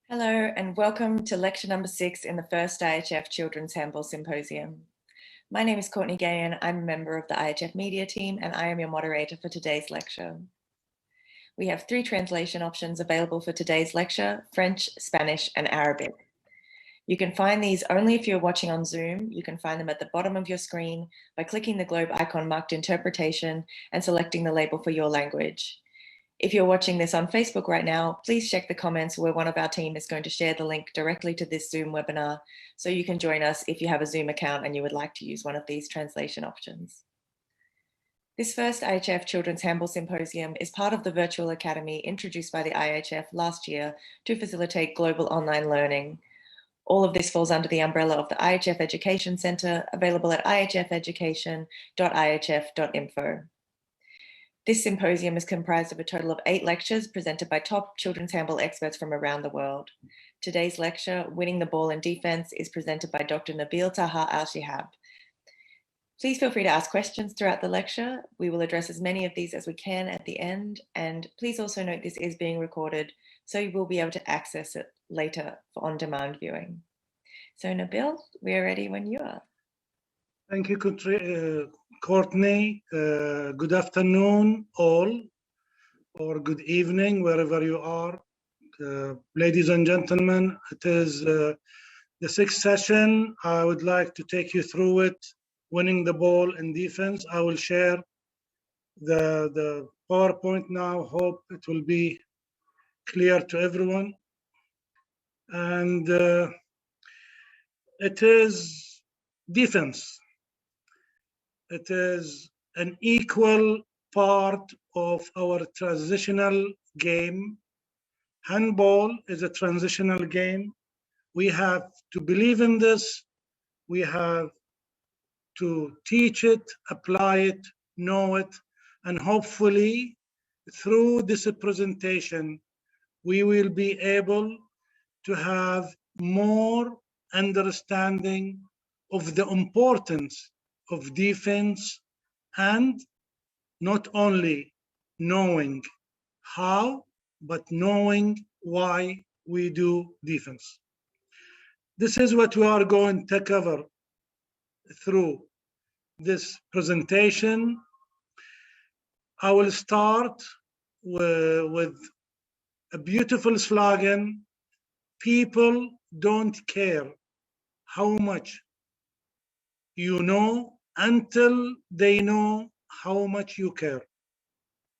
Hello and welcome to lecture number 6 in the first IHF Children's Handball Symposium. My name is Courtney Gayen. I'm a member of the IHF media team and I am your moderator for today's lecture. We have 3 translation options available for today's lecture: French, Spanish and Arabic. You can find these only if you're watching on Zoom. You can find them at the bottom of your screen by clicking the globe icon marked interpretation and selecting the label for your language. If you're watching this on Facebook right now, please check the comments where one of our team is going to share the link directly to this Zoom webinar so you can join us if you have a Zoom account and you would like to use one of these translation options. This first IHF Children's Handball Symposium is part of the Virtual Academy introduced by the IHF last year to facilitate global online learning. All of this falls under the umbrella of the IHF Education Centre, available at ihfeducation.ihf.info. This symposium is comprised of a total of 8 lectures presented by top children's handball experts from around the world. Today's lecture, Winning the Ball in Defense, is presented by Dr. Nabeel Taha al-Shehab. Please feel free to ask questions throughout the lecture. We will address as many of these as we can at the end. And please also note this is being recorded, so you will be able to access it later for on-demand viewing. So Nabeel, we are ready when you are. Thank you, Courtney. Good afternoon, all, or good evening, wherever you are. Ladies and gentlemen, it is the 6th session. I would like to take you through it, winning the ball in defense. I will share the PowerPoint now. Hope it will be clear to everyone. And it is defense. It is an equal part of our transitional game. Handball is a transitional game. We have to believe in this. We have to teach it, apply it, know it, and hopefully through this presentation, we will be able to have more understanding of the importance of defense, and not only knowing how, but knowing why we do defense. This is what we are going to cover through this presentation. I will start with a beautiful slogan: people don't care how much you know until they know how much you care.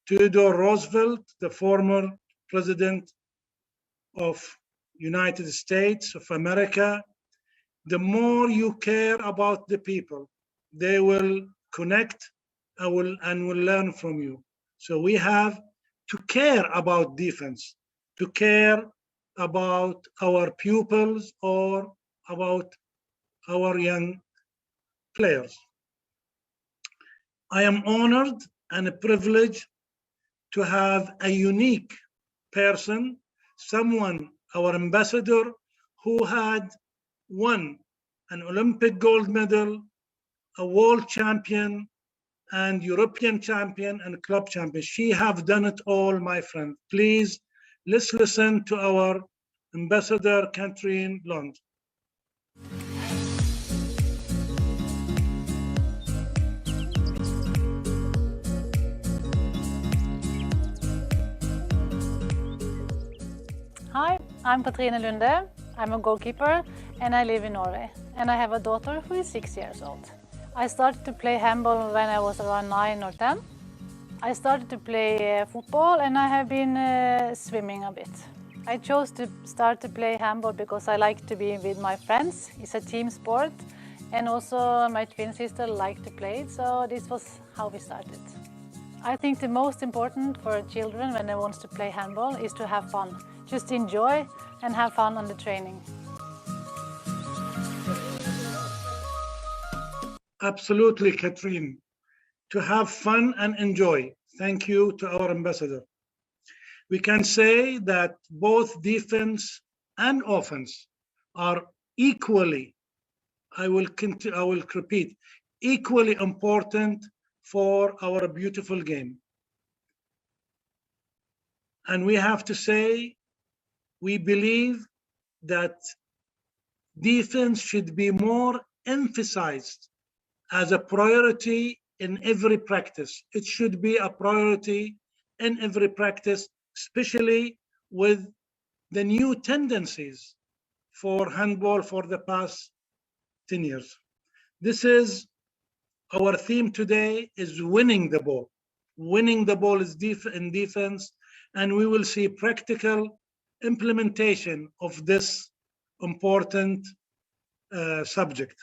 Theodore Roosevelt, the former president of United States of America, the more you care about the people, they will connect and will learn from you. So we have to care about defense, to care about our pupils or about our young players. I am honored and privileged to have a unique person, someone, our ambassador, who had won an Olympic gold medal, a world champion, and European champion and club champion. She have done it all, my friend. Please, let's listen to our ambassador, Catherine Blond. Hi, I'm Katrine Lunde. I'm a goalkeeper and I live in Norway. And I have a daughter who is 6 years old. I started to play handball when I was around 9 or 10. I started to play football and I have been swimming a bit. I chose to start to play handball because I like to be with my friends. It's a team sport And also my twin sister liked to play it, so this was how we started. I think the most important for children when they want to play handball is to have fun. Just enjoy and have fun on the training. Absolutely, Catherine. To have fun and enjoy. Thank you to our ambassador. We can say that both defense and offense are equally, I will repeat, equally important for our beautiful game. And we have to say, we believe that defense should be more emphasized as a priority in every practice. It should be a priority in every practice, especially with the new tendencies for handball for the past 10 years. This is our theme today, is winning the ball. Winning the ball is in defense, and we will see practical implementation of this important subject.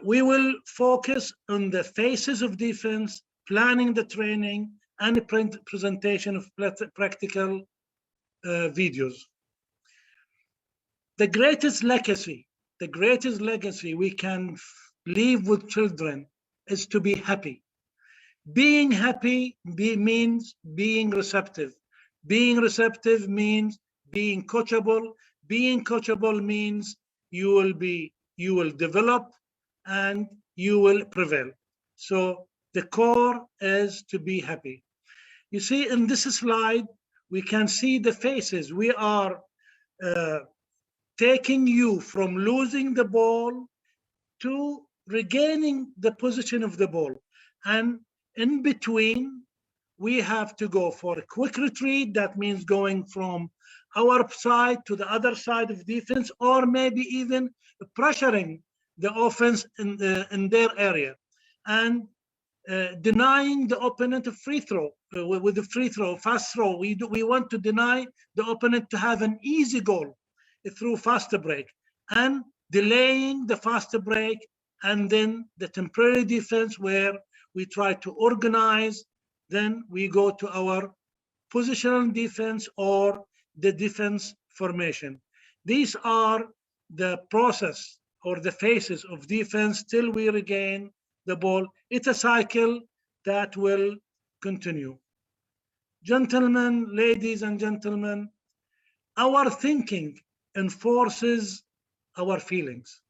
We will focus on the phases of defense, planning the training, and the presentation of practical videos. The greatest legacy we can leave with children is to be happy. Being happy means being receptive. Being receptive means being coachable. Being coachable means you will develop and you will prevail. So the core is to be happy. You see, in this slide, we can see the phases. We are taking you from losing the ball to regaining the position of the ball. And in between, we have to go for a quick retreat. That means going from our side to the other side of defense, or maybe even pressuring the offense in their area, and denying the opponent a free throw with the free throw, fast throw. We want to deny the opponent to have an easy goal through faster break, and delaying the faster break, and then the temporary defense where we try to organize. Then we go to our positional defense or the defense formation. These are the process or the phases of defense till we regain the ball. It's a cycle that will continue. Gentlemen, ladies and gentlemen, our thinking enforces our feelings.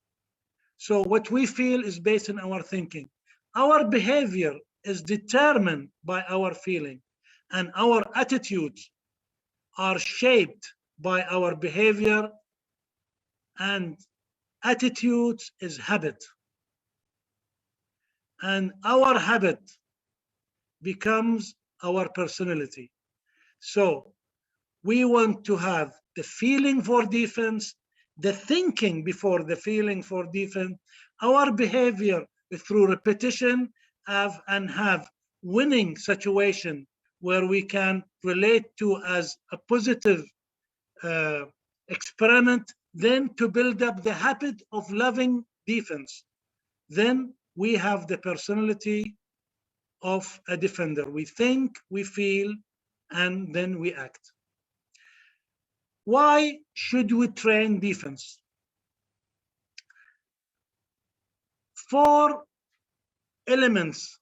So what we feel is based on our thinking. Our behavior is determined by our feeling, and our attitudes are shaped by our behavior, and attitudes is habit. And our habit becomes our personality. So we want to have the feeling for defense, the thinking before the feeling for defense, our behavior through repetition, and have winning situation where we can relate to as a positive experiment, then to build up the habit of loving defense. Then we have the personality of a defender. We think, we feel, and then we act. Why should we train defense? 4 elements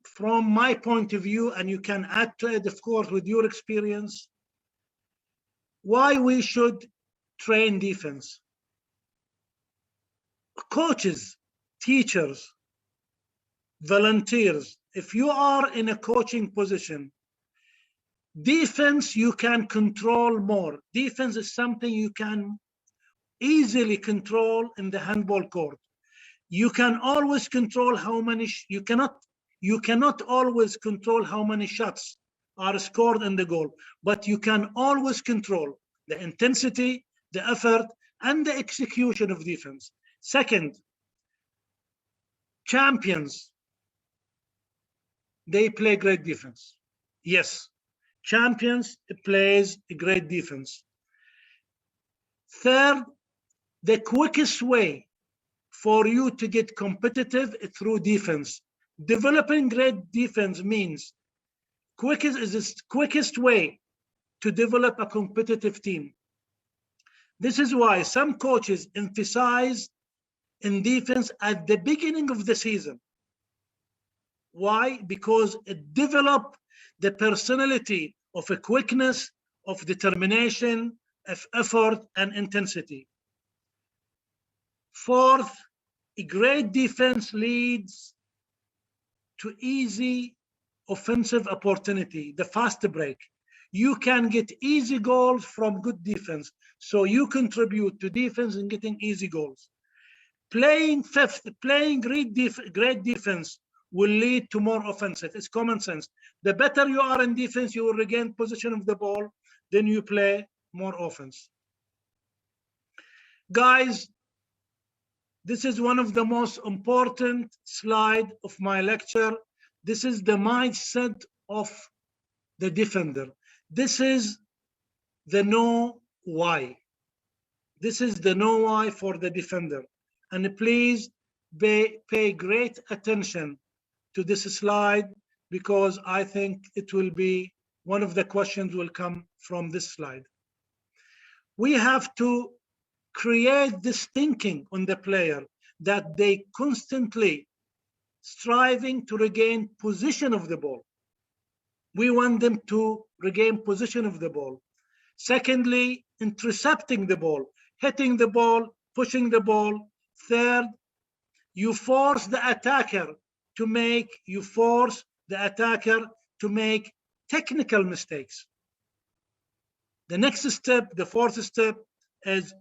from my point of view, and you can add to it, of course, with your experience, why we should train defense. Coaches, teachers, volunteers, if you are in a coaching position, defense you can control more. Defense is something you can easily control in the handball court. You can always control how many, you cannot always control how many shots are scored in the goal, but you can always control the intensity, the effort, and the execution of defense. Second, champions, they play great defense. Yes, champions plays a great defense. Third, The quickest way for you to get competitive is through defense. Developing great defense means is the quickest way to develop a competitive team. This is why some coaches emphasize in defense at the beginning of the season. Why? Because it develops the personality of a quickness, of determination, of effort and intensity. Fourth, a great defense leads to easy offensive opportunity, the fast break. You can get easy goals from good defense. So you contribute to defense and getting easy goals. Playing great defense will lead to more offensive. It's common sense. The better you are in defense, you will regain possession of the ball, then you play more offense. Guys, this is one of the most important slides of my lecture. This is the mindset of the defender. This is the know why. This is the know why for the defender. And please pay great attention to this slide, because I think it will be one of the questions will come from this slide. We have to create this thinking on the player that they constantly striving to regain possession of the ball. We want them to regain possession of the ball. Secondly, intercepting the ball, hitting the ball, pushing the ball. Third, you force the attacker to make technical mistakes. The next step, the fourth step, is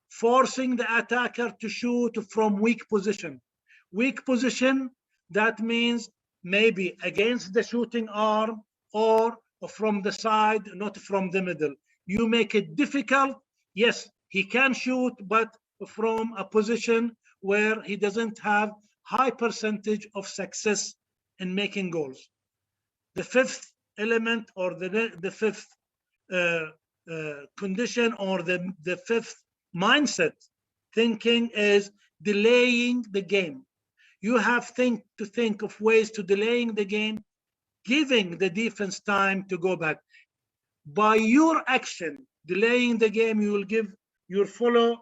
forcing the attacker to shoot from weak position. Weak position, that means maybe against the shooting arm or from the side, not from the middle. You make it difficult. Yes, he can shoot, but from a position where he doesn't have high percentage of success in making goals. The fifth element, or the fifth condition, or the fifth mindset thinking, is delaying the game. You have to think of ways to delaying the game, giving the defense time to go back. By your action, delaying the game, you will give your fellow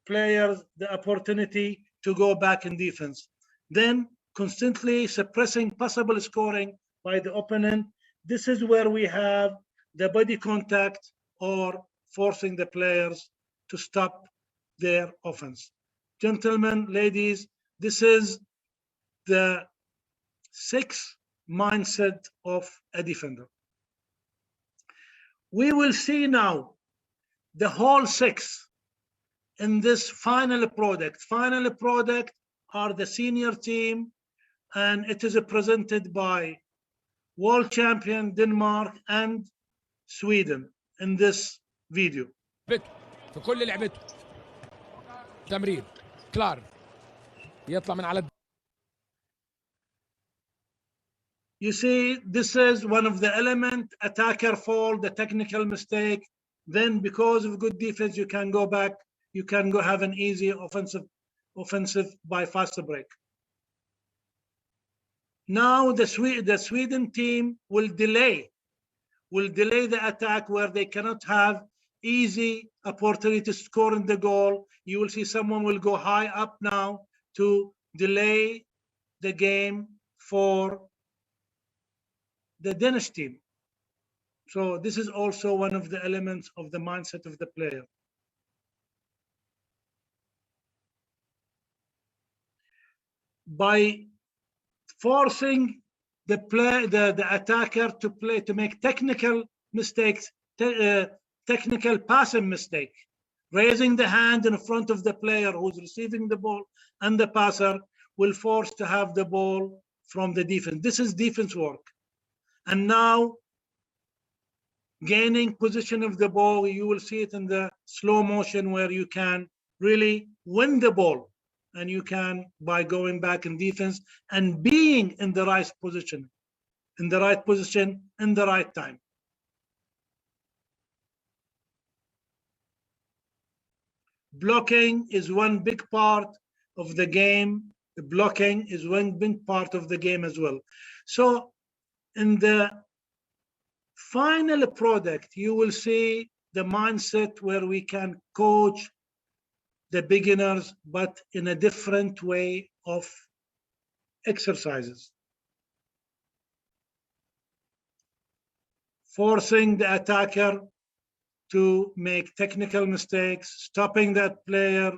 players the opportunity to go back in defense. Then constantly suppressing possible scoring by the opponent. This is where we have the body contact, or forcing the players to stop their offense. Gentlemen, ladies, this is the sixth mindset of a defender. We will see now the whole six in this final product. Final product are the senior team, and it is presented by world champion Denmark and Sweden in this video. في كل لعبته تمرير كلار يطلع من على. You see, this is one of the elements: attacker fall, the technical mistake. Then because of good defense, you can go back, you can go have an easy offensive by fast break. Now the Sweden team will delay the attack, where they cannot have easy opportunity to score in the goal. You will see someone will go high up now to delay the game for the Danish team. So this is also one of the elements of the mindset of the player. By forcing the attacker to make technical mistakes, technical passing mistake, raising the hand in front of the player who's receiving the ball, and the passer will force to have the ball from the defense. This is defense work. And now gaining possession of the ball, you will see it in the slow motion, where you can really win the ball, and you can by going back in defense and being in the right position, in the right time. Blocking is one big part of the game. Blocking is one big part of the game as well. So in the final product, you will see the mindset where we can coach the beginners, but in a different way of exercises. Forcing the attacker to make technical mistakes, stopping that player,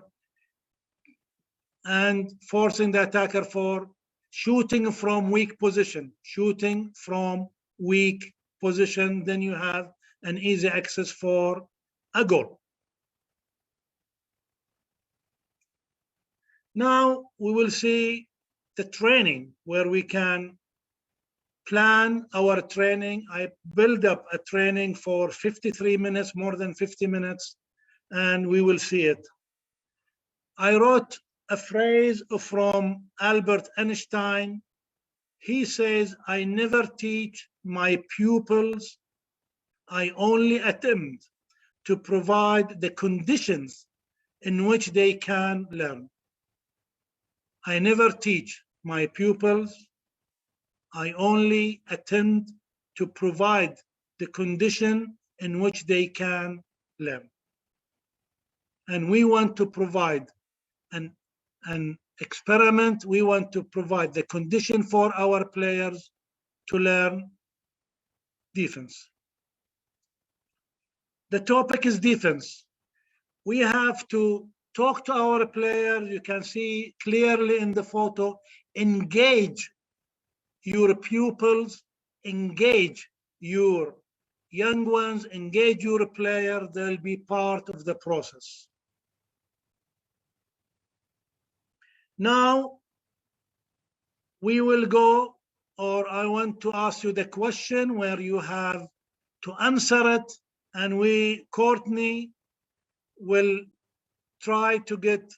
and forcing the attacker for shooting from weak position. Shooting from weak position, then you have an easy access for a goal. Now we will see the training where we can plan our training. I build up a training for 53 minutes, more than 50 minutes, and we will see it. I wrote a phrase from Albert Einstein. He says, I never teach my pupils, I only attempt to provide the conditions in which they can learn. I never teach my pupils, I only attempt to provide the condition in which they can learn. And we want to provide an experiment. We want to provide the condition for our players to learn defense. The topic is defense. We have to talk to our players. You can see clearly in the photo, engage your pupils, engage your young ones, engage your player. They'll be part of the process. Now we will go, or I want to ask you the question where you have to answer it, and Courtney will try to get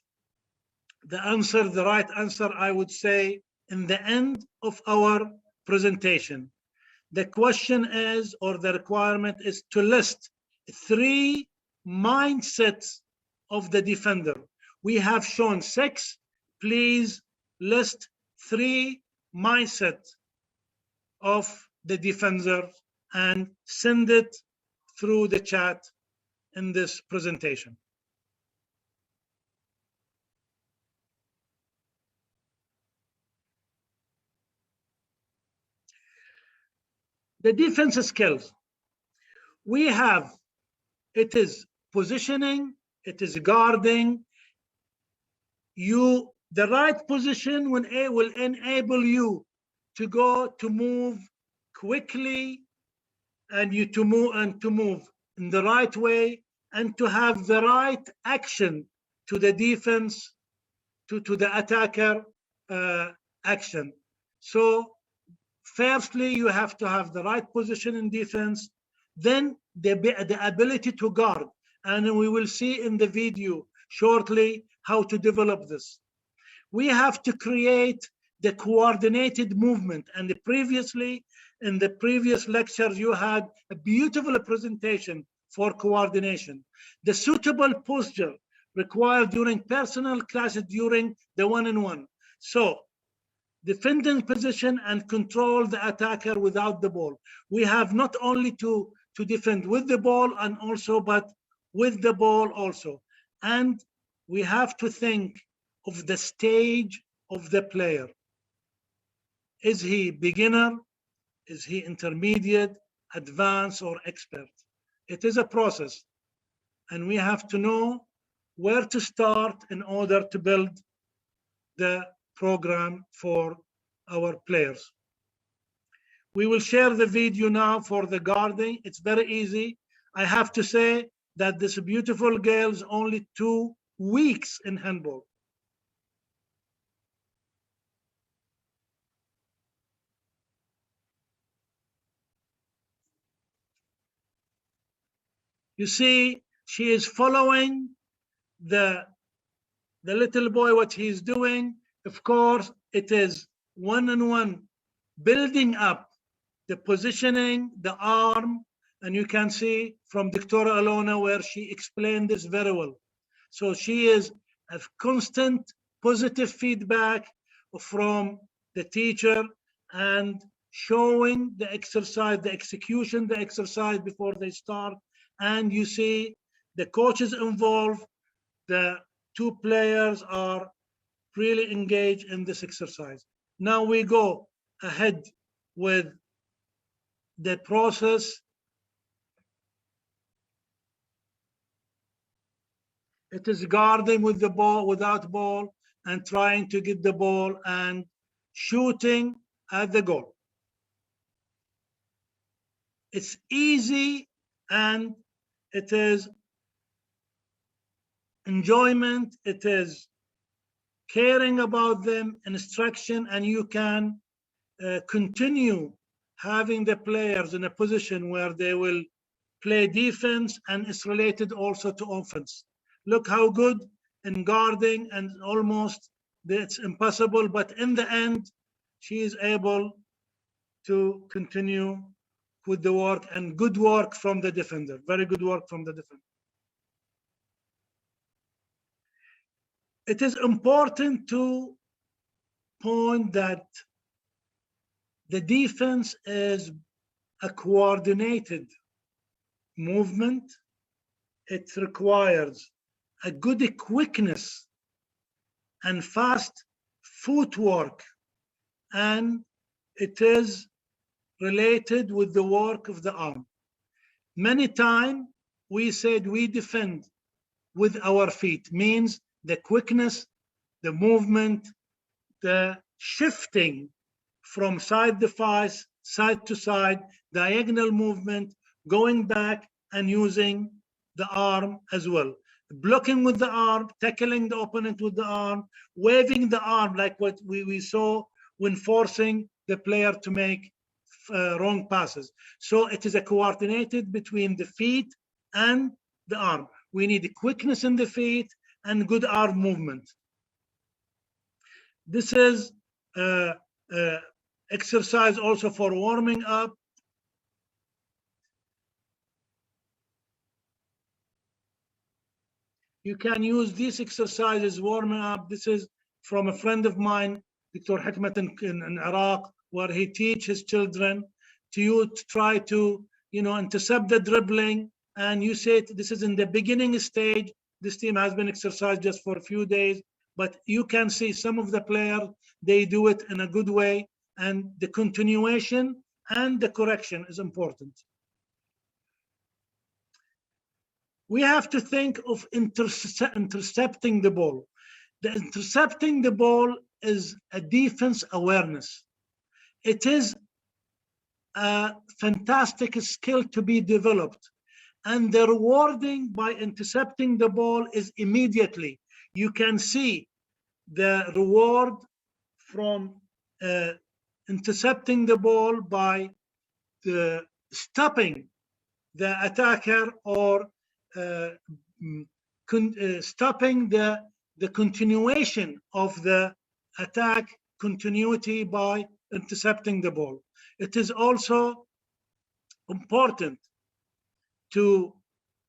the answer, the right answer, I would say, in the end of our presentation. The question is, or the requirement is, to list 3 mindsets of the defender. We have shown 6. Please list 3 mindsets of the defender and send it through the chat in this presentation. The defense skills we have, it is positioning, it is guarding. The right position will enable you to move quickly, and to move in the right way, and to have the right action to the defense, to the attacker action. So firstly, you have to have the right position in defense, then the ability to guard. And we will see in the video shortly how to develop this. We have to create the coordinated movement. And previously, in the previous lectures, you had a beautiful presentation for coordination. The suitable posture required during personal classes during the one-on-one. So defending position and control the attacker without the ball. We have not only to defend with the ball and also, but with the ball also. And we have to think of the stage of the player. Is he beginner? Is he intermediate, advanced, or expert? It is a process, and we have to know where to start in order to build the program for our players. We will share the video now for the guarding. It's very easy. I have to say that this beautiful girl is only 2 weeks in handball. You see, she is following the little boy, what he's doing. Of course, it is one-on-one, building up the positioning, the arm, and you can see from Dr. Alona where she explained this very well. So she is a constant positive feedback from the teacher and showing the exercise, the execution, the exercise before they start. And you see the coaches involved, the two players are really engaged in this exercise. Now we go ahead with the process. It is guarding with the ball, without ball, and trying to get the ball and shooting at the goal. It's easy and it is enjoyment, it is caring about them, instruction, and you can continue having the players in a position where they will play defense, and it's related also to offense. Look how good in guarding, and almost it's impossible, but in the end, she is able to continue with the work, and good work from the defender, very good work from the defender. It is important to point that the defense is a coordinated movement. It requires a good quickness and fast footwork, and it is related with the work of the arm. Many times we said we defend with our feet, means the quickness, the movement, the shifting from side to side, diagonal movement, going back and using the arm as well. Blocking with the arm, tackling the opponent with the arm, waving the arm like what we saw when forcing the player to make wrong passes. So it is a coordinated between the feet and the arm. We need quickness in the feet and good arm movement. This is exercise also for warming up. You can use these exercises warming up. This is from a friend of mine, Dr. Hikmat in Iraq, where he teaches his children to try to intercept the dribbling. And you say this is in the beginning stage. This team has been exercised just for a few days, but you can see some of the players, they do it in a good way, and the continuation and the correction is important. We have to think of intercepting the ball. The intercepting the ball is a defense awareness. It is a fantastic skill to be developed. And the rewarding by intercepting the ball is immediately. You can see the reward from intercepting the ball by stopping the attacker or stopping the continuation of the attack continuity by intercepting the ball. It is also important to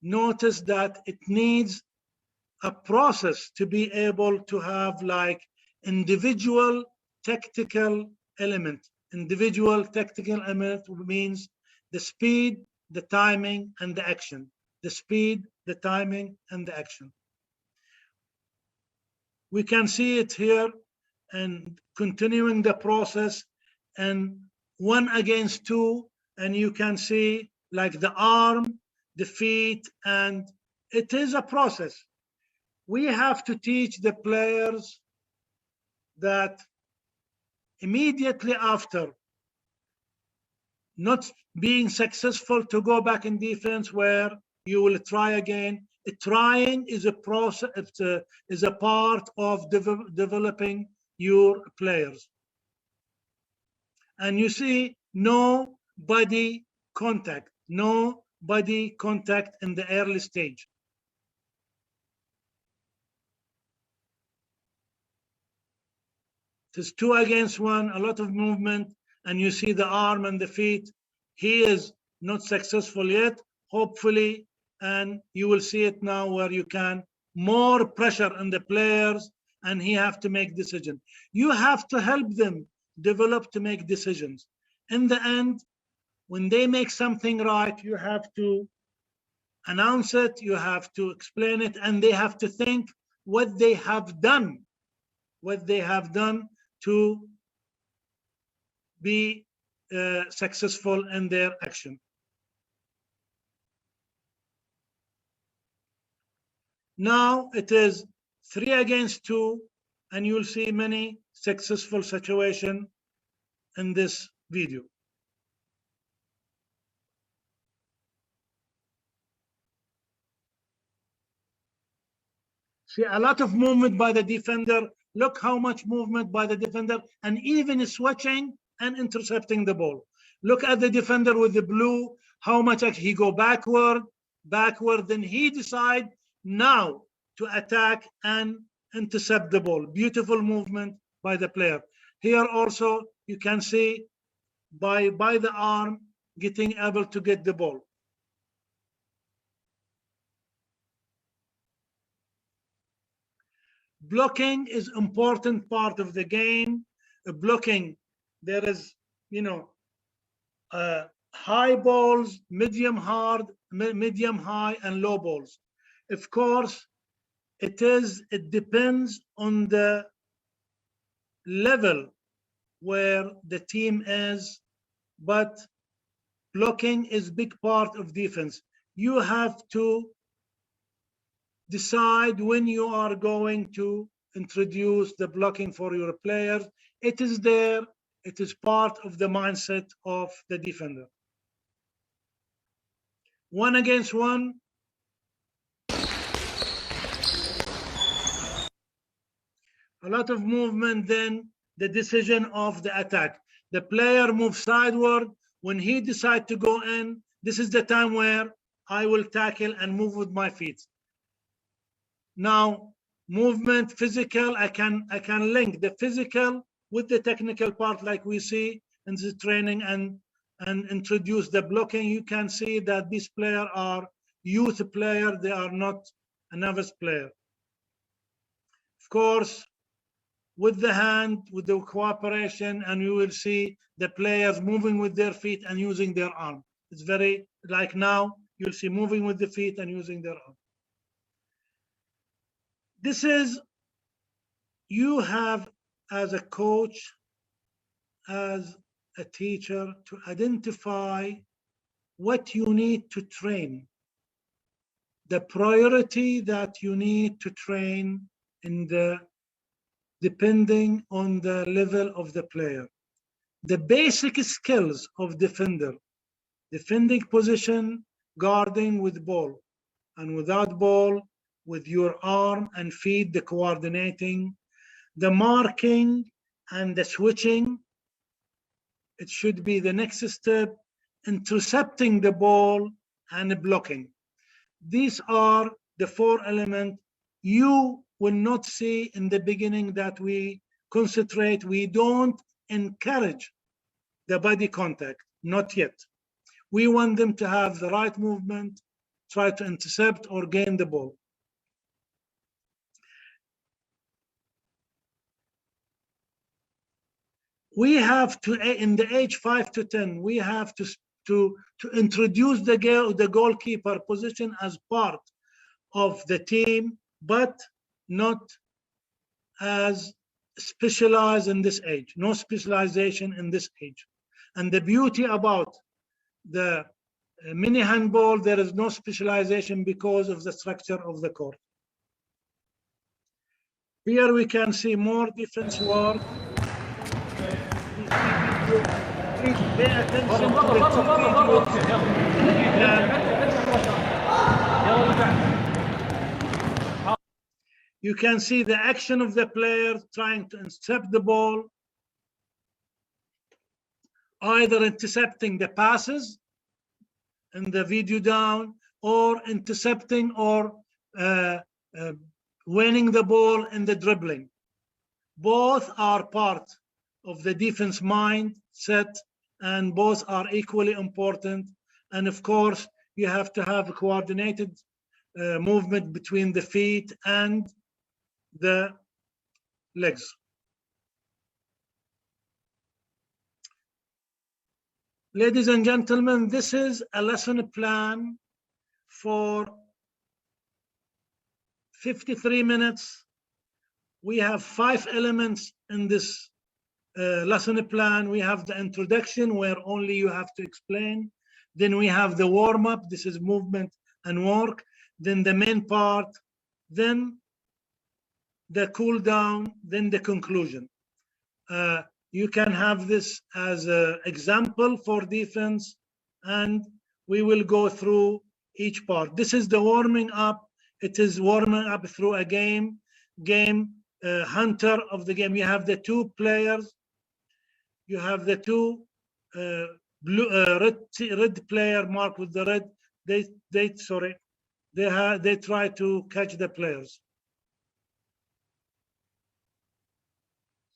notice that it needs a process to be able to have like individual tactical element. Individual tactical element means the speed, the timing, and the action. The speed, the timing, and the action. We can see it here and continuing the process and 1 against 2, and you can see like the arm, the feet, and it is a process. We have to teach the players that immediately after not being successful to go back in defense where you will try again. Trying is a process, is a part of developing your players. And you see no body contact, no body contact in the early stage. It is 2 against 1, a lot of movement, and you see the arm and the feet. He is not successful yet, hopefully, and you will see it now where you can more pressure on the players, and he have to make decision. You have to help them develop to make decisions. In the end, when they make something right, you have to announce it, you have to explain it, and they have to think what they have done to be successful in their action. Now it is 3 against 2, and you'll see many successful situations in this video. See a lot of movement by the defender. Look how much movement by the defender, and even switching and intercepting the ball. Look at the defender with the blue, how much he go backward, then he decide now to attack and intercept the ball. Beautiful movement by the player. Here also you can see by the arm getting able to get the ball. Blocking is important part of the game. Blocking, there is, high balls, medium high, and low balls. Of course, it depends on the level where the team is, but blocking is big part of defense. You have to decide when you are going to introduce the blocking for your players. It is there. It is part of the mindset of the defender. 1 against 1. A lot of movement, then the decision of the attack. The player moves sideward. When he decides to go in, this is the time where I will tackle and move with my feet. Now, movement, physical, I can link the physical with the technical part, like we see in the training, and introduce the blocking. You can see that these players are youth players, they are not a novice player. Of course, with the hand, with the cooperation, and you will see the players moving with their feet and using their arm. It's very, like now, you'll see moving with the feet and using their arm. This is, you have as a coach, as a teacher, to identify what you need to train, the priority that you need to train depending on the level of the player. The basic skills of defender: defending position, guarding with ball, and without ball, with your arm and feet, the coordinating, the marking and the switching. It should be the next step, intercepting the ball and blocking. These are the 4 elements. You will not see in the beginning that we concentrate, we don't encourage the body contact, not yet. We want them to have the right movement, try to intercept or gain the ball. We have to, in the age 5 to 10, we have to introduce the goalkeeper position as part of the team, but not as specialized in this age. No specialization in this age. And the beauty about the mini handball, there is no specialization because of the structure of the court. Here we can see more defense work. Please pay attention to the you can see the action of the player trying to intercept the ball, either intercepting the passes in the video down, or intercepting or winning the ball in the dribbling. Both are part of the defense mindset, and both are equally important. And of course, you have to have a coordinated movement between the feet and the legs. Ladies and gentlemen, this is a lesson plan for 53 minutes. We have 5 elements in this lesson plan. We have the introduction, where only you have to explain. Then we have the warm-up. This is movement and work. Then the main part. Then the cool down. Then the conclusion. You can have this as an example for defense, and we will go through each part. This is the warming up. It is warming up through a game hunter of the game. You have the 2 players. You have the 2 red player marked with the red. They try to catch the players.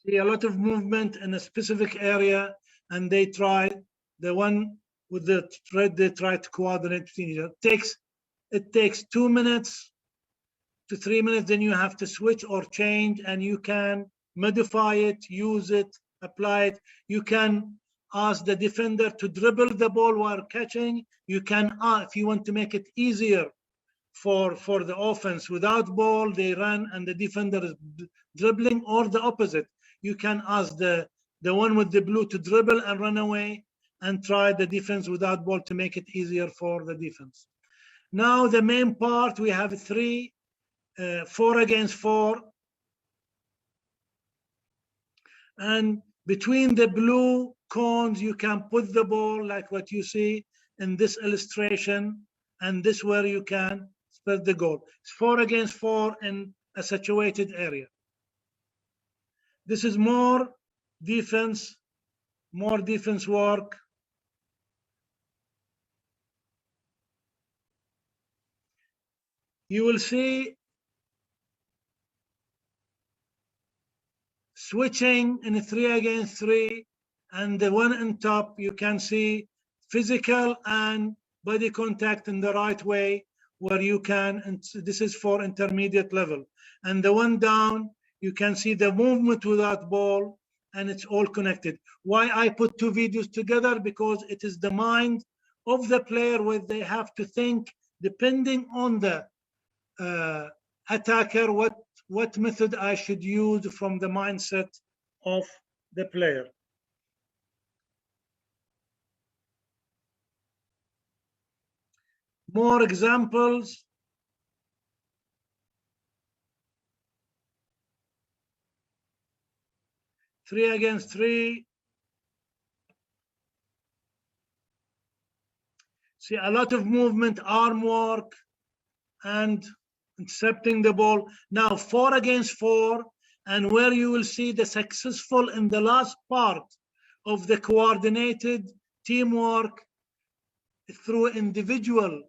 See a lot of movement in a specific area, and they try, the one with the red, they try to coordinate between each other. It takes 2 minutes to 3 minutes. Then you have to switch or change, and you can modify it, use it, apply it. You can ask the defender to dribble the ball while catching. You can, if you want to make it easier for the offense, without ball, they run and the defender is dribbling, or the opposite. You can ask the one with the blue to dribble and run away and try the defense without ball to make it easier for the defense. Now the main part, we have 3, 4 against 4. And between the blue cones, you can put the ball like what you see in this illustration, and this where you can spread the goal. It's 4 against 4 in a situated area. This is more defense work. You will see switching in a 3 against 3, and the one on top, you can see physical and body contact in the right way, where you can, and this is for intermediate level. And the one down, you can see the movement without ball, and it's all connected. Why I put 2 videos together? Because it is the mind of the player, where they have to think, depending on the attacker, what method I should use from the mindset of the player. More examples. Three against 3. See a lot of movement, arm work, and intercepting the ball. Now 4 against 4, and where you will see the successful in the last part of the coordinated teamwork through individual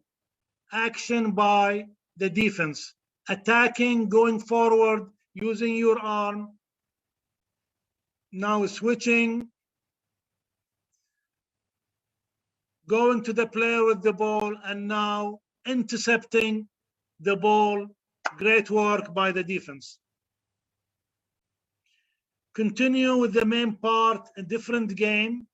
action by the defense, attacking, going forward, using your arm. Now switching, going to the player with the ball, and now intercepting the ball. Great work by the defense. Continue with the main part, a different game.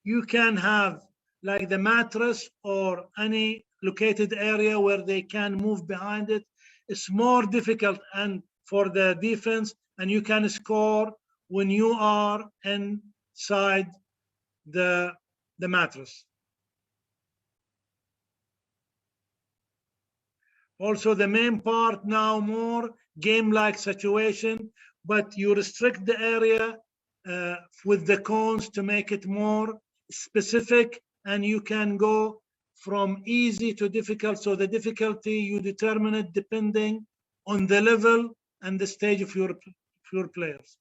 You can have like the mattress or any located area where they can move behind it. It's more difficult and for the defense, and you can score when you are inside the mattress. Also the main part now, more game-like situation, but you restrict the area with the cones to make it more specific, and you can go from easy to difficult. So the difficulty, you determine it depending on the level and the stage of your players.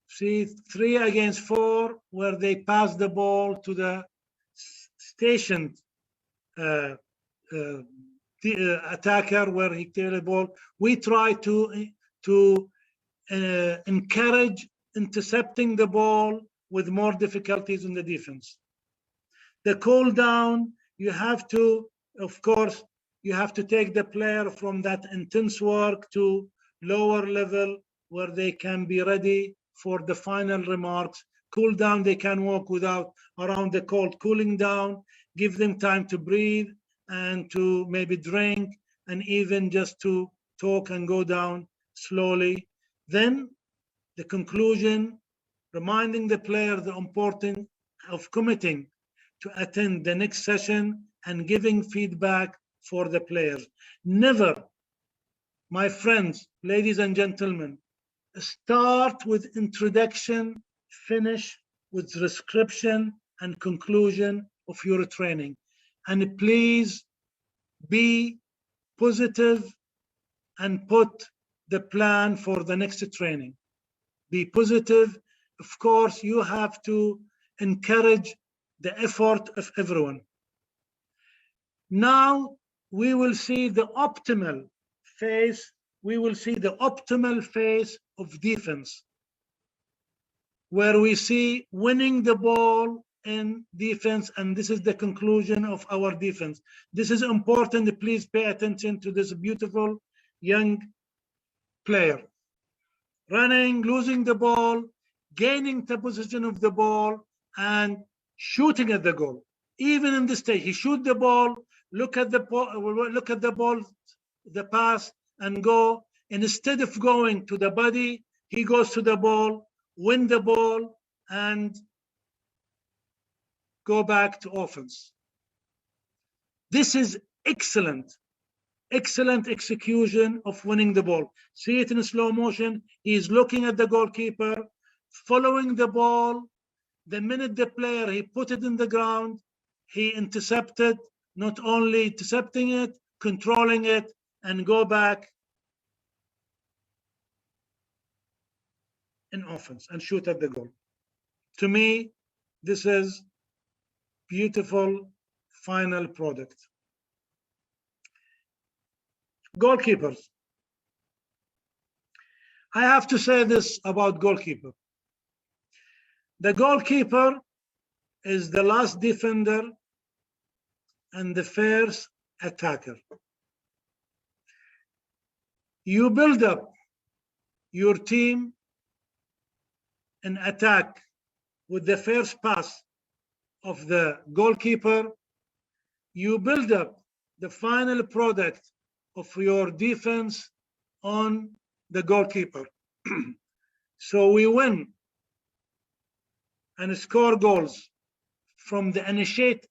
See 3 against 4, where they pass the ball to the stationed attacker, where he takes the ball. We try to encourage intercepting the ball with more difficulties in the defense. The cool down, you have to, of course, you have to take the player from that intense work to lower level where they can be ready for the final remarks. Cool down, they can walk without around the court. Cooling down, give them time to breathe and to maybe drink and even just to talk and go down slowly. Then the conclusion, reminding the player the importance of committing to attend the next session and giving feedback for the players. Never, my friends, ladies and gentlemen, start with introduction, finish with description and conclusion of your training. And please be positive and put the plan for the next training. Be positive. Of course, you have to encourage the effort of everyone. Now we will see the optimal phase. We will see the optimal phase of defense, where we see winning the ball in defense, and this is the conclusion of our defense. This is important. Please pay attention to this beautiful young player. Running, losing the ball, gaining the position of the ball, and shooting at the goal. Even in this stage, he shoot the ball, look at the ball, the pass, and go. And instead of going to the body, he goes to the ball, win the ball, and go back to offense. This is excellent execution of winning the ball. See it in slow motion. He's looking at the goalkeeper, following the ball. The minute the player, he put it in the ground, he intercepted, not only intercepting it, controlling it, and go back in offense and shoot at the goal. To me, this is beautiful final product. Goalkeepers. I have to say this about goalkeeper. The goalkeeper is the last defender and the first attacker. You build up your team in attack with the first pass of the goalkeeper. You build up the final product of your defense on the goalkeeper. So we win and score goals from the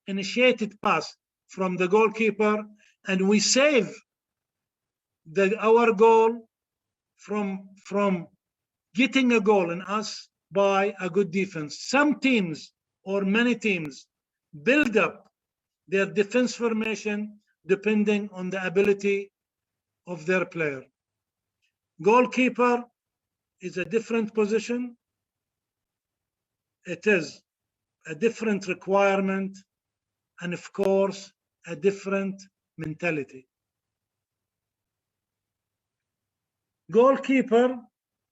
initiated pass from the goalkeeper, and we save our goal from getting a goal in us by a good defense. Some teams or many teams build up their defense formation depending on the ability of their player. Goalkeeper is a different position. It is a different requirement, and of course, a different mentality. Goalkeeper,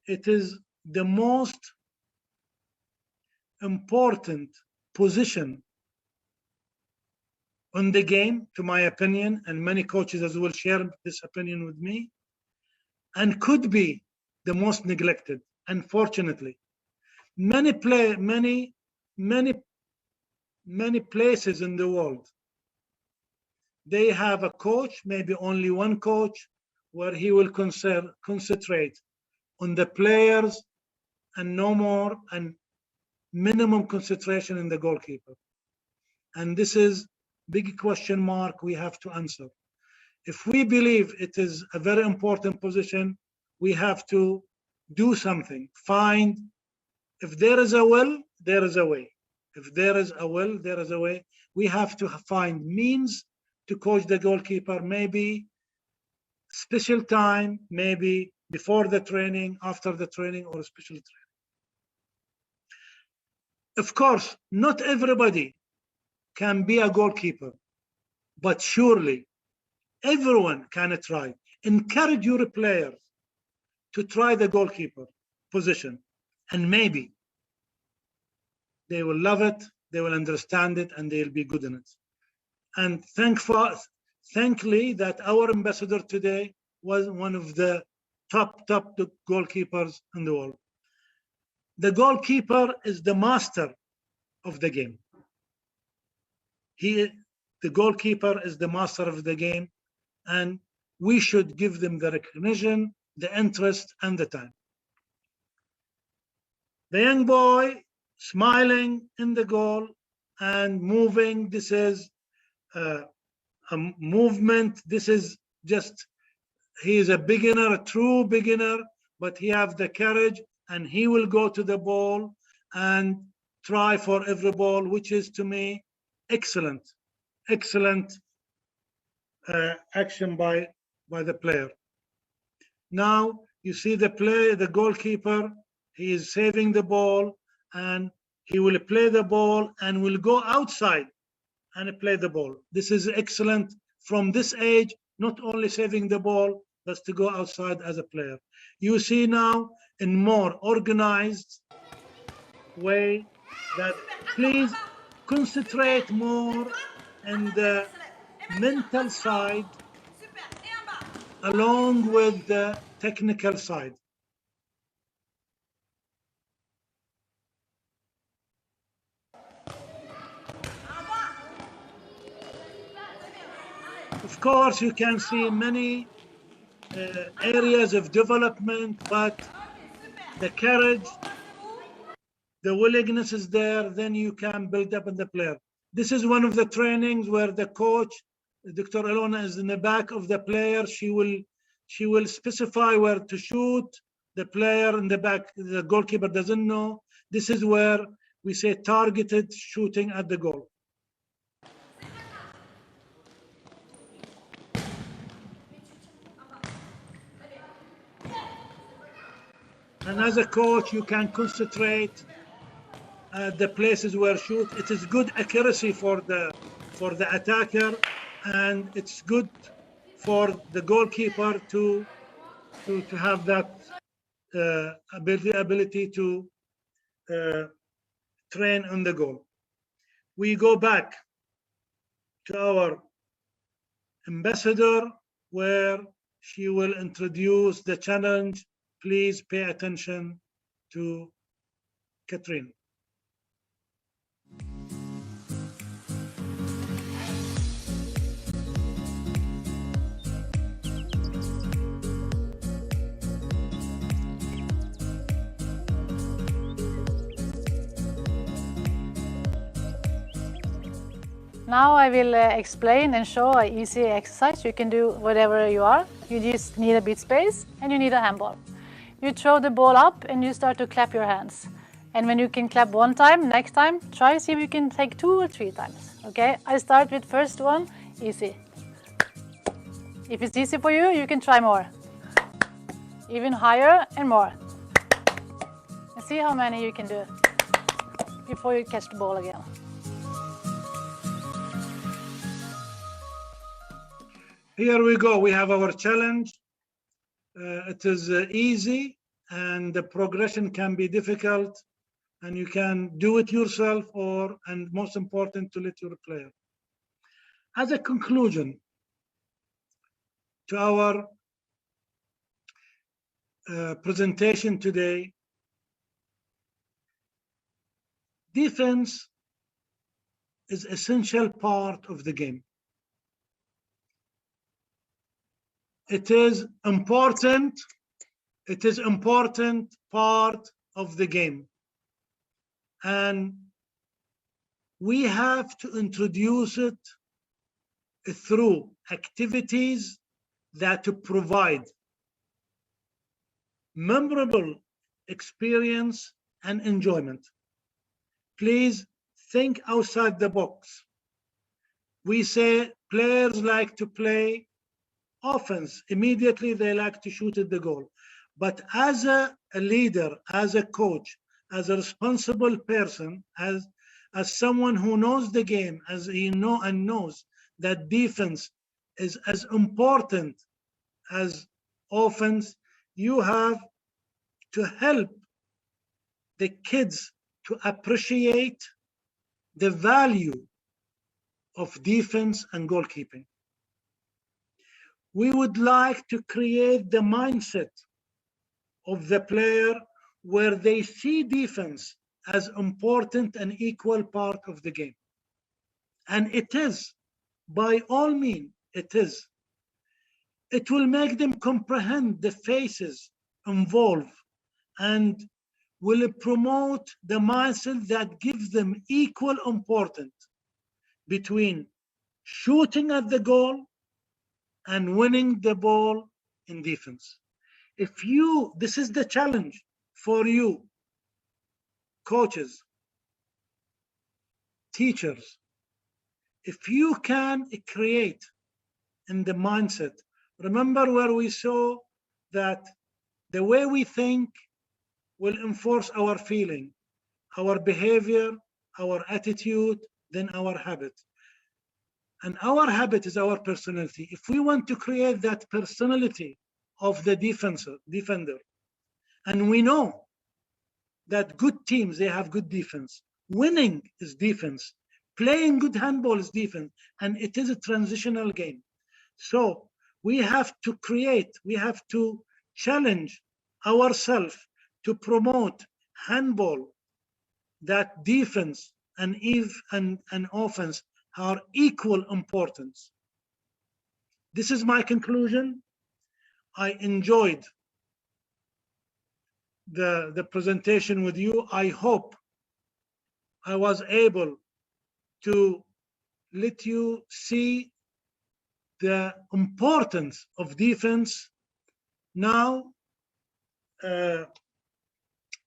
it is the most important position on the game, to my opinion, and many coaches as well share this opinion with me, and could be the most neglected, unfortunately. Many places in the world, they have a coach, maybe only one coach, where he will concentrate on the players and no more, and minimum concentration in the goalkeeper. And this is big question mark we have to answer. If we believe it is a very important position, we have to do something. Find, if there is a will, there is a way. If there is a will, there is a way. We have to find means to coach the goalkeeper, maybe special time, maybe before the training, after the training, or special training. Of course, not everybody can be a goalkeeper, but surely everyone can try. Encourage your players to try the goalkeeper position, and maybe they will love it, they will understand it, and they'll be good in it. And thankfully that our ambassador today was one of the top goalkeepers in the world. The goalkeeper is the master of the game. The goalkeeper is the master of the game, and we should give them the recognition, the interest, and the time. The young boy smiling in the goal and moving, this is a movement. This is just, he is a beginner, a true beginner, but he has the courage, and he will go to the ball and try for every ball, which is to me excellent action by the player. Now you see the goalkeeper, he is saving the ball, and he will play the ball and will go outside and play the ball. This is excellent from this age, not only saving the ball, but to go outside as a player. You see now in more organized way that please concentrate more on the mental side along with the technical side. Of course, you can see many areas of development, but the courage, the willingness is there, then you can build up in the player. This is one of the trainings where the coach, Dr. Elona, is in the back of the player. She will specify where to shoot. The player in the back, the goalkeeper doesn't know. This is where we say targeted shooting at the goal. And as a coach, you can concentrate at the places where shoot. It is good accuracy for the attacker, and it's good for the goalkeeper to have that ability to train on the goal. We go back to our ambassador, where she will introduce the challenge. Please pay attention to Catherine. Now I will explain and show an easy exercise you can do wherever you are. You just need a bit space and you need a handball. You throw the ball up and you start to clap your hands. And when you can clap one time, next time, try see if you can take 2 or 3 times. Okay, I start with first one, easy. If it's easy for you, you can try more. Even higher and more. And see how many you can do before you catch the ball again. Here we go. We have our challenge. It is easy, and the progression can be difficult, and you can do it yourself, and most important, to let your player. As a conclusion to our presentation today, defense is an essential part of the game. It is important part of the game, and we have to introduce it through activities that provide memorable experience and enjoyment. Please think outside the box. We say players like to play offense. Immediately they like to shoot at the goal. But as a leader, as a coach, as a responsible person, as someone who knows the game, as he knows that defense is as important as offense, you have to help the kids to appreciate the value of defense and goalkeeping. We would like to create the mindset of the player where they see defense as important and equal part of the game. And it is, by all means, it is. It will make them comprehend the phases involved and will promote the mindset that gives them equal importance between shooting at the goal and winning the ball in defense. If you, this is the challenge for you, coaches, teachers, if you can create in the mindset, remember where we saw that the way we think will enforce our feeling, our behavior, our attitude, then our habit. And our habit is our personality. If we want to create that personality of the defender, and we know that good teams, they have good defense. Winning is defense. Playing good handball is defense. And it is a transitional game. So we have to create, we have to challenge ourselves to promote handball, that defense and offense are equal importance. This is my conclusion. I enjoyed the presentation with you. I hope I was able to let you see the importance of defense. Now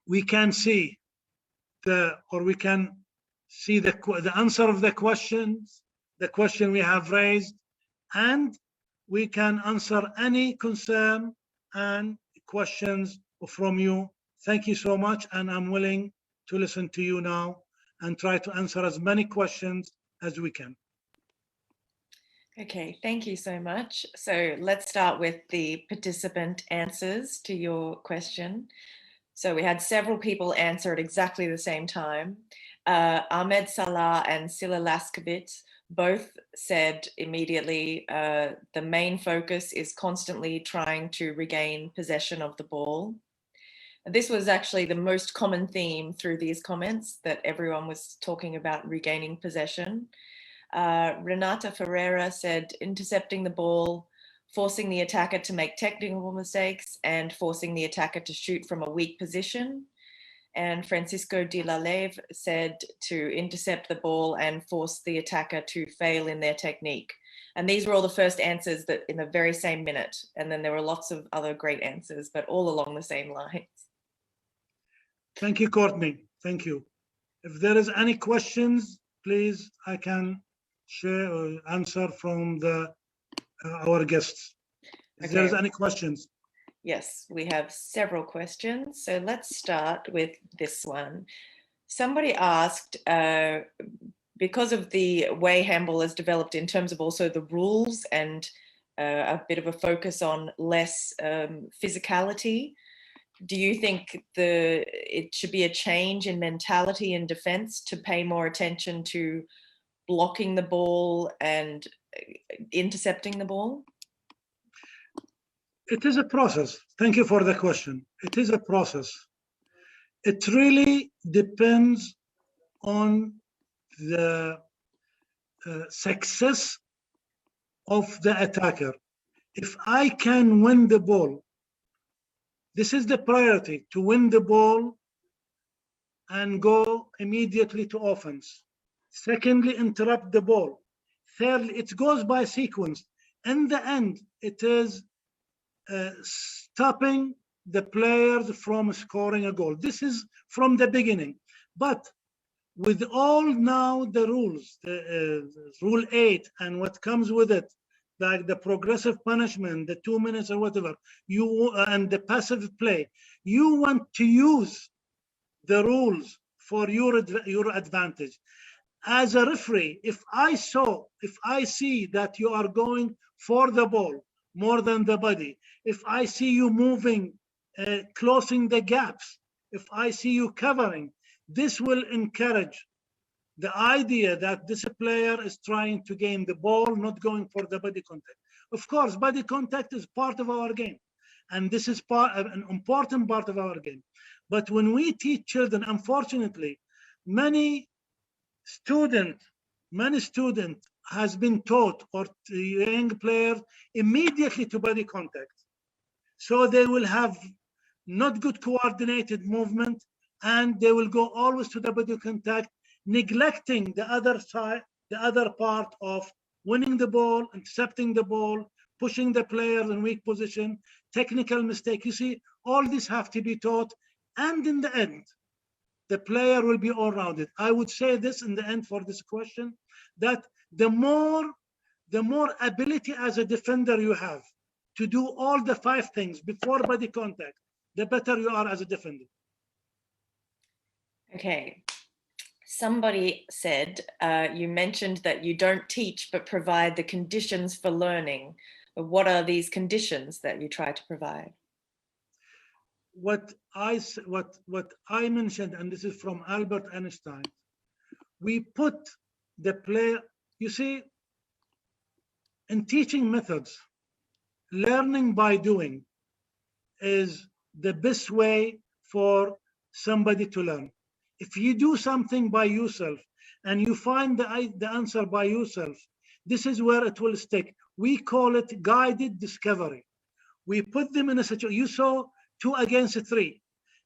we can see we can see the answer of the questions, the question we have raised, and we can answer any concern and questions from you. Thank you so much, and I'm willing to listen to you now and try to answer as many questions as we can. Okay, thank you so much. So let's start with the participant answers to your question. So we had several people answer at exactly the same time. Ahmed Salah and Sila Laskevitz both said immediately the main focus is constantly trying to regain possession of the ball. This was actually the most common theme through these comments, that everyone was talking about regaining possession. Renata Ferreira said intercepting the ball, forcing the attacker to make technical mistakes, and forcing the attacker to shoot from a weak position. And Francisco de la Leve said to intercept the ball and force the attacker to fail in their technique. And these were all the first answers that in the very same minute. And then there were lots of other great answers, but all along the same lines. Thank you, Courtney. Thank you. If there is any questions, please, I can share or answer from our guests. If there is any questions. Yes, we have several questions. So let's start with this one. Somebody asked, because of the way handball has developed in terms of also the rules and a bit of a focus on less physicality, do you think it should be a change in mentality in defense to pay more attention to blocking the ball and intercepting the ball? It is a process. Thank you for the question. It is a process. It really depends on the success of the attacker. If I can win the ball, this is the priority, to win the ball and go immediately to offense. Secondly, interrupt the ball. Thirdly, it goes by sequence. In the end, it is stopping the players from scoring a goal. This is from the beginning. But with all now the rules, Rule 8 and what comes with it, like the progressive punishment, the 2 minutes or whatever, and the passive play, you want to use the rules for your advantage. As a referee, if I see that you are going for the ball more than the body, if I see you moving closing the gaps. If I see you covering, this will encourage the idea that this player is trying to gain the ball, not going for the body contact. Of course, body contact is part of our game, and this is an important part of our game. But when we teach children, unfortunately, many student has been taught, or young players, immediately to body contact. So they will have not good coordinated movement, and they will go always to the body contact, neglecting the other side, the other part of winning the ball, intercepting the ball, pushing the player in weak position, technical mistake. You see, all this have to be taught, and in the end, the player will be all-rounded. I would say this in the end for this question, that the more ability as a defender you have to do all the 5 things before body contact, the better you are as a defender. Okay. Somebody said, you mentioned that you don't teach, but provide the conditions for learning. What are these conditions that you try to provide? What I mentioned, and this is from Albert Einstein, we put the player, you see, in teaching methods, learning by doing is the best way for somebody to learn. If you do something by yourself and you find the answer by yourself, this is where it will stick. We call it guided discovery. We put them in a situation. You saw 2 against 3,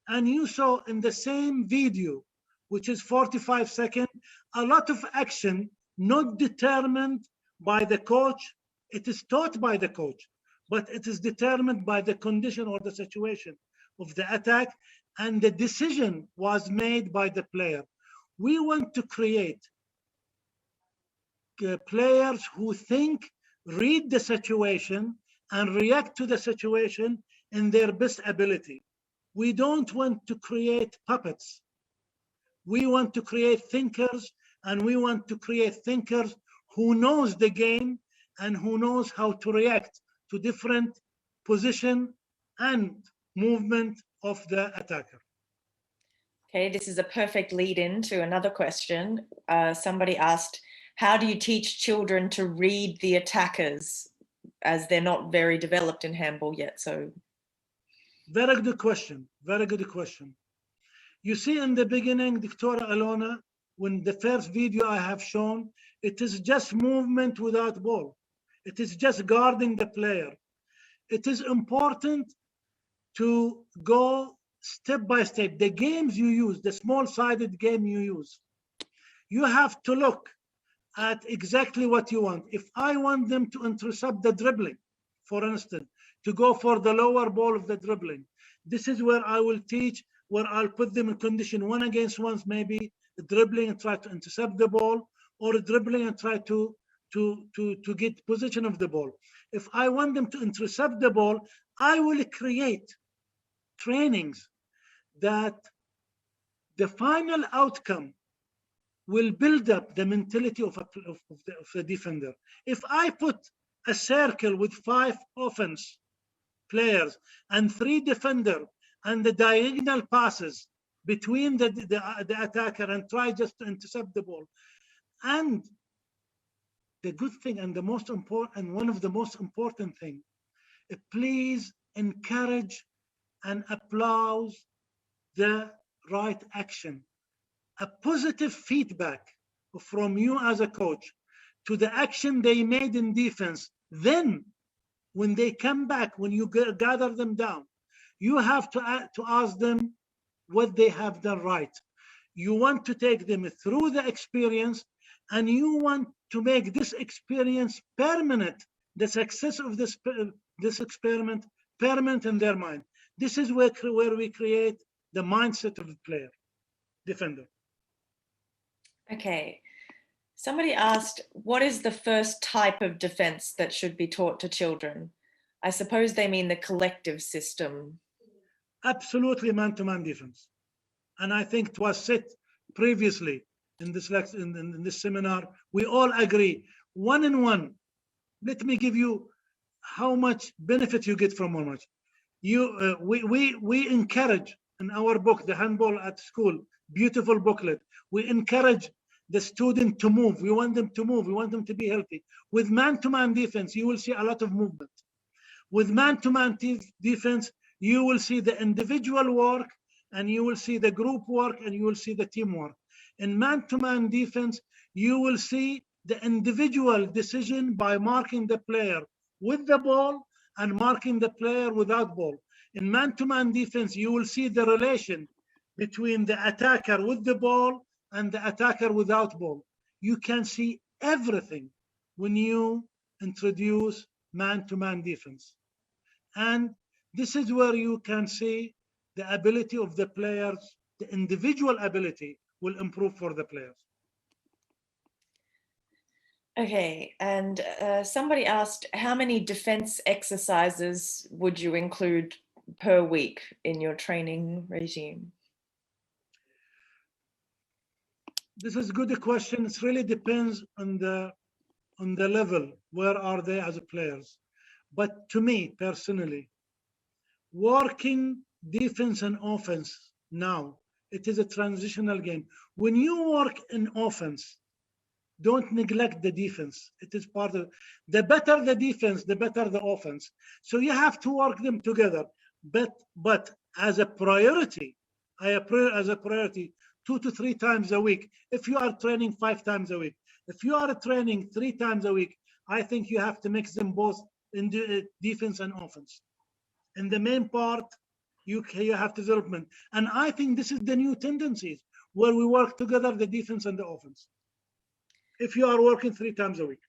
and you saw in the same video, which is 45 seconds, a lot of action not determined by the coach. It is taught by the coach, but it is determined by the condition or the situation of the attack, and the decision was made by the player. We want to create players who think, read the situation, and react to the situation in their best ability. We don't want to create puppets. We want to create thinkers, and we want to create thinkers who knows the game and who knows how to react to different position and movement of the attacker. Okay, this is a perfect lead-in to another question. Somebody asked, how do you teach children to read the attackers, as they're not very developed in handball yet? So, very good question. Very good question. You see, in the beginning, Dr. Alona, when the first video I have shown, it is just movement without ball. It is just guarding the player. It is important to go step by step. The games you use, the small-sided game you use, you have to look at exactly what you want. If I want them to intercept the dribbling, for instance, to go for the lower ball of the dribbling, this is where I will teach, where I'll put them in condition 1 against 1, maybe dribbling and try to intercept the ball, or dribbling and try to get position of the ball. If I want them to intercept the ball, I will create trainings that the final outcome will build up the mentality of a defender. If I put a circle with 5 offense players and 3 defender, and the diagonal passes between the attacker, and try just to intercept the ball, and the good thing and the most important, and one of the most important thing, please encourage and applaud the right action. A positive feedback from you as a coach to the action they made in defense. Then when they come back, when you gather them down, you have to ask them what they have done right. You want to take them through the experience, and you want to make this experience permanent, the success of this experiment permanent in their mind. This is where we create the mindset of the player, defender. Okay. Somebody asked, what is the first type of defense that should be taught to children? I suppose they mean the collective system. Absolutely, man-to-man defense. And I think it was said previously in this in this seminar, we all agree, 1-on-1. Let me give you how much benefit you get from 1-on-1. we encourage in our book, The Handball at School, beautiful booklet. We encourage the student to move. We want them to move. We want them to be healthy. With man-to-man defense, you will see a lot of movement. With man-to-man defense, you will see the individual work, and you will see the group work, and you will see the teamwork. In man-to-man defense, you will see the individual decision by marking the player with the ball and marking the player without ball. In man-to-man defense, you will see the relation between the attacker with the ball and the attacker without ball. You can see everything when you introduce man-to-man defense. And this is where you can see the ability of the players, the individual ability will improve for the players. Okay, and somebody asked, how many defense exercises would you include per week in your training regime? This is a good question. It really depends on the level. Where are they as players? But to me personally, working defense and offense now, it is a transitional game. When you work in offense, don't neglect the defense. It is part of the better the defense, the better the offense. So you have to work them together. But as a priority, as a priority, 2 to 3 times a week. If you are training 5 times a week, if you are training 3 times a week, I think you have to mix them both in the defense and offense. In the main part, you have development. And I think this is the new tendencies where we work together, the defense and the offense. If you are working 3 times a week.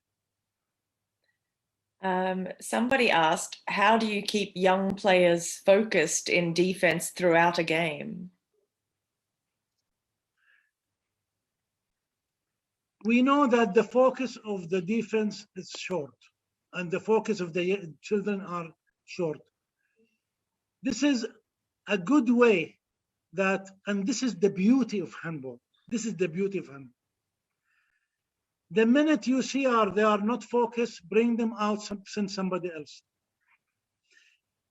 Somebody asked, how do you keep young players focused in defense throughout a game? We know that the focus of the defense is short and the focus of the children are short. This is a good way that, and this is the beauty of handball. This is the beauty of handball. The minute you see they are not focused, bring them out, send somebody else.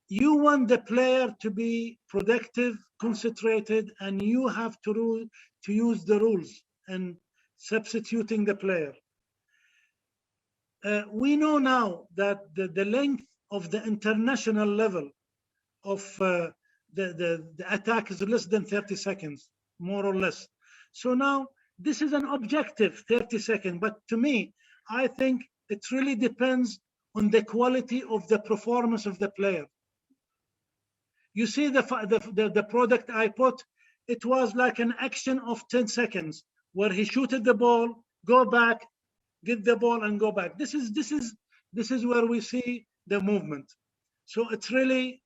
You want the player to be productive, concentrated, and you have to use the rules and substituting the player. We know now that the length of the international level of the attack is less than 30 seconds, more or less. So now this is an objective, 30 seconds. But to me, I think it really depends on the quality of the performance of the player. You see the product I put, it was like an action of 10 seconds where he shooted the ball, go back, get the ball and go back. This is where we see the movement. So it's really,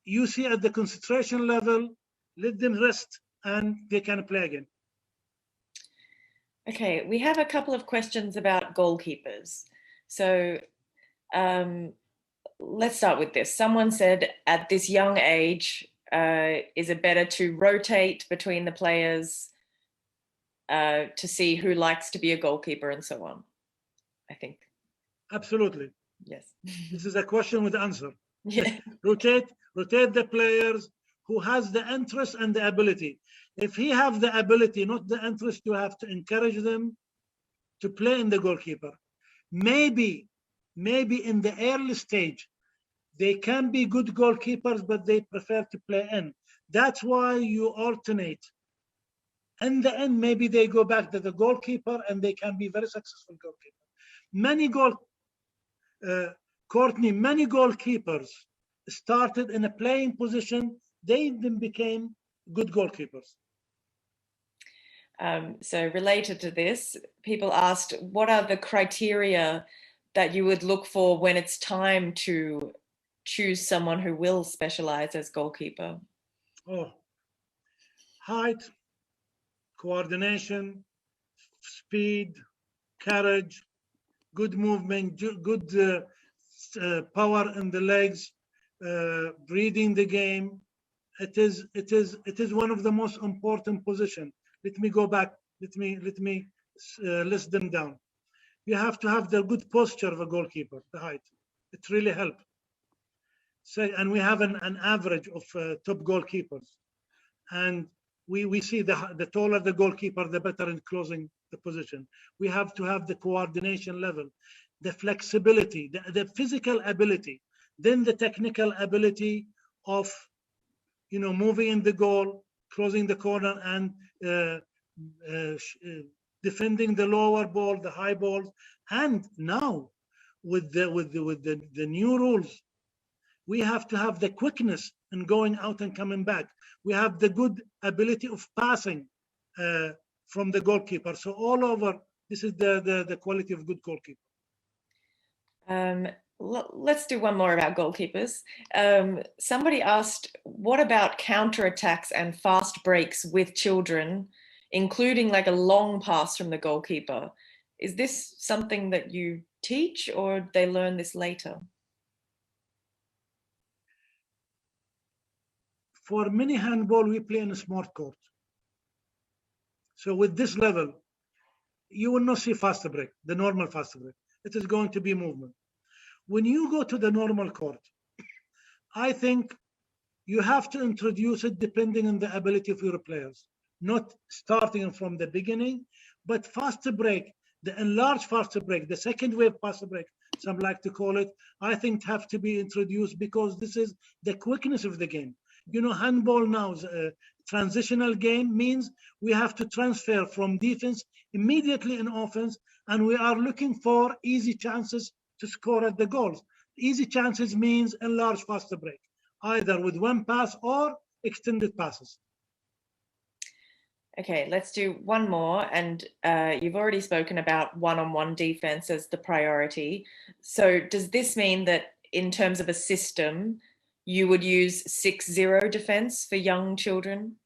you see at the concentration level, let them rest and they can play again. Okay, we have a couple of questions about goalkeepers. So let's start with this. Someone said, at this young age, is it better to rotate between the players to see who likes to be a goalkeeper and so on? I think. Absolutely. Yes. This is a question with answer. Yeah. rotate the players who has the interest and the ability. If he have the ability, not the interest, you have to encourage them to play in the goalkeeper. Maybe in the early stage, they can be good goalkeepers, but they prefer to play in. That's why you alternate. In the end, maybe they go back to the goalkeeper and they can be very successful goalkeeper. Many goalkeepers started in a playing position, they then became good goalkeepers. So related to this, people asked, what are the criteria that you would look for when it's time to choose someone who will specialize as goalkeeper? Oh, height, coordination, speed, courage, good movement, good power in the legs, reading the game. It is one of the most important positions. Let me go back. Let me list them down. You have to have the good posture of a goalkeeper, the height. It really helps. and we have an average of top goalkeepers. And we see the taller the goalkeeper, the better in closing the position. We have to have the coordination level, the flexibility, the physical ability, then the technical ability of, you know, moving in the goal, closing the corner, and defending the lower ball, the high balls. And now with the new rules, we have to have the quickness in going out and coming back. We have the good ability of passing from the goalkeeper. So all over, this is the quality of good goalkeeper. Let's do one more about goalkeepers. Somebody asked, what about counterattacks and fast breaks with children, including like a long pass from the goalkeeper? Is this something that you teach, or they learn this later? For mini handball, we play in a smart court. So with this level, you will not see fast break, the normal fast break. It is going to be movement. When you go to the normal court, I think you have to introduce it depending on the ability of your players, not starting from the beginning, but fast break, the enlarged fast break, the second wave fast break, some like to call it, I think have to be introduced because this is the quickness of the game. You know, handball now is a transitional game, means we have to transfer from defense immediately in offense, and we are looking for easy chances to score at the goals. Easy chances means enlarged fast break, either with one pass or extended passes. Okay, let's do one more. And you've already spoken about one-on-one defense as the priority. So does this mean that in terms of a system, you would use 6-0 defense for young children?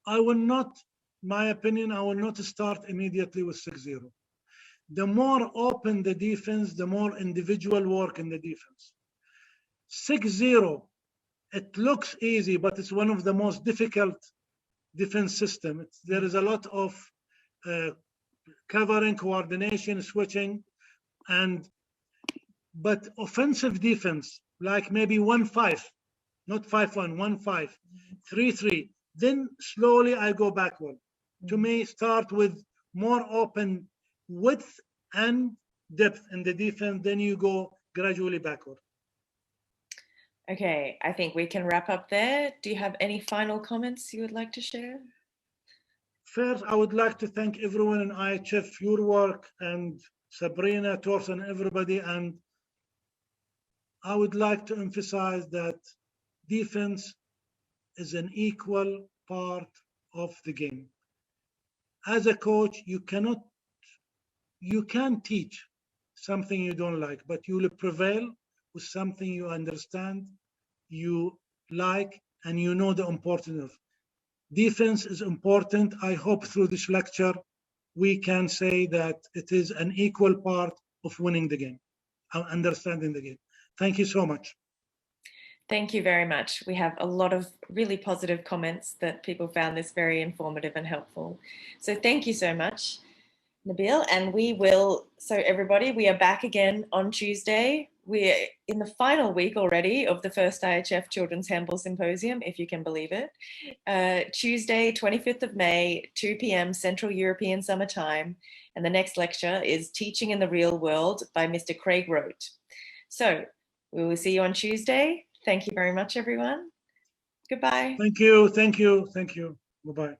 I will not, my opinion, I will not start immediately with 6-0. The more open the defense, the more individual work in the defense. 6-0, it looks easy, but it's one of the most difficult defense systems. There is a lot of covering, coordination, switching, but offensive defense, like maybe 1-5, not 5-1, 1-5, 3-3. Then slowly I go backward. To me, start with more open width and depth in the defense, then you go gradually backward. Okay, I think we can wrap up there. Do you have any final comments you would like to share? First, I would like to thank everyone in IHF, your work, and Sabrina, Torsten, everybody. And I would like to emphasize that defense is an equal part of the game. As a coach, you can't teach something you don't like, but you will prevail with something you understand, you like, and you know the importance of. Defense is important. I hope through this lecture, we can say that it is an equal part of winning the game, understanding the game. Thank you so much. Thank you very much. We have a lot of really positive comments that people found this very informative and helpful. So thank you so much, Nabeel. And so everybody, we are back again on Tuesday. We're in the final week already of the first IHF Children's Handball Symposium, if you can believe it. Tuesday, 25th of May, 2 p.m. Central European Summer Time. And the next lecture is Teaching in the Real World by Mr. Craig Rote. So we will see you on Tuesday. Thank you very much, everyone. Goodbye. Thank you. Thank you. Thank you. Bye-bye.